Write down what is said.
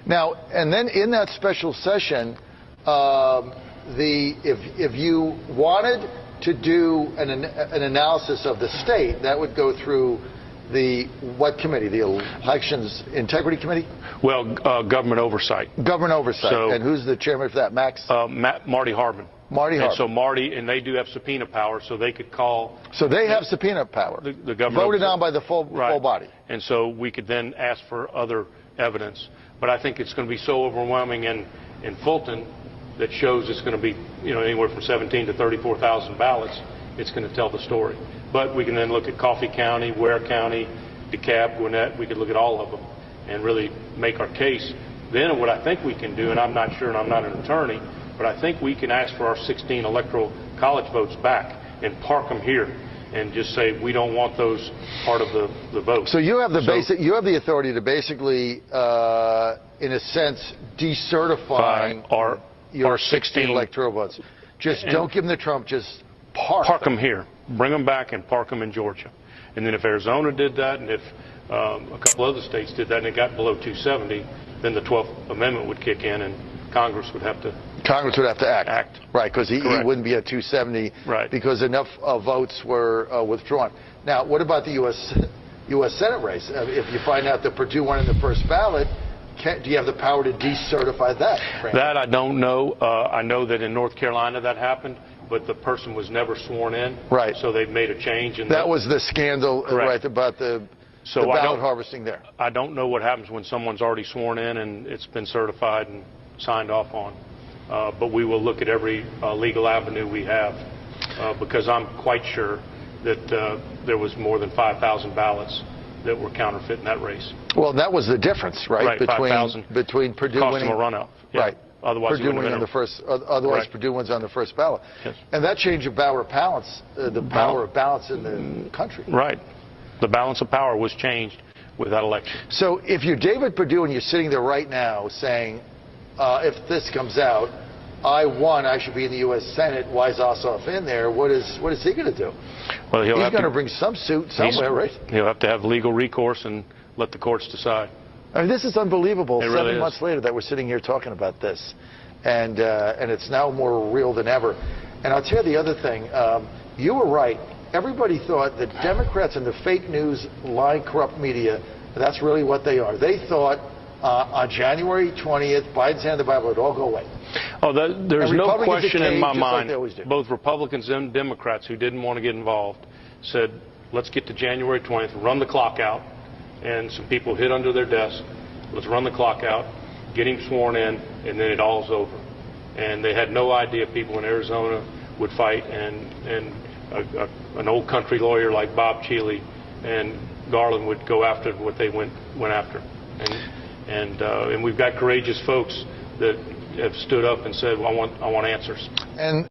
Now, and then in that special session, if you wanted to do an analysis of the state, that would go through what committee? The Elections Integrity Committee? Well, government oversight. Government oversight. So, and who's the chairman for that? Marty Harbin. Marty Harbin. And so Marty, and they do have subpoena power, so they could call. So they have subpoena power. The government voted on by the full body. And so we could then ask for other evidence. But I think it's going to be so overwhelming in Fulton that shows it's going to be, anywhere from 17 to 34,000 ballots. It's going to tell the story. But we can then look at Coffee County, Ware County, DeKalb, Gwinnett. We could look at all of them and really make our case. Then what I think we can do, and I'm not sure, and I'm not an attorney, but I think we can ask for our 16 electoral college votes back and park them here and just say we don't want those part of the vote. So you have you have the authority to basically, in a sense, decertify your 16 electoral votes. Just don't give them to Trump. Just park them here. Bring them back and park them in Georgia. And then if Arizona did that, and if a couple other states did that, and it got below 270, then the 12th Amendment would kick in, and Congress would have to act. Right, because he wouldn't be at 270 because enough votes were withdrawn. Now, what about the U.S. Senate race? If you find out that Perdue won in the first ballot, do you have the power to decertify that? That I don't know. I know that in North Carolina that happened, but the person was never sworn in. Right. So they've made a change. That was the scandal, right, about the ballot harvesting there. I don't know what happens when someone's already sworn in and it's been certified and signed off on. But we will look at every legal avenue we have because I'm quite sure that there was more than 5,000 ballots that were counterfeit in that race. Well, that was the difference, right? Between Perdue winning a runoff. Yeah. Right. Otherwise, Perdue winning on the first. Otherwise, Perdue wins on the first ballot. Yes. And that changed the power of balance, power of balance in the country. Right. The balance of power was changed with that election. So if you're David Perdue and you're sitting there right now saying, if this comes out, I won, I should be in the U.S. Senate, why is Ossoff in there? What is he going to do? Well, he's going to bring some suit somewhere, right? He'll have to have legal recourse and let the courts decide. I mean, this is unbelievable. It really 7 months later that we're sitting here talking about this. And it's now more real than ever. And I'll tell you the other thing. You were right. Everybody thought that Democrats and the fake news, lying, corrupt media, that's really what they are. They thought on January 20th, Biden's hand the Bible, it would all go away. Oh, there's no question in my mind. Like both Republicans and Democrats who didn't want to get involved said, let's get to January 20th, run the clock out. And some people hid under their desk. Let's run the clock out, get him sworn in, and then it all's over. And they had no idea people in Arizona would fight, and an old country lawyer like Bob Cheeley and Garland would go after what they went after. And we've got courageous folks that have stood up and said, well, I want answers. And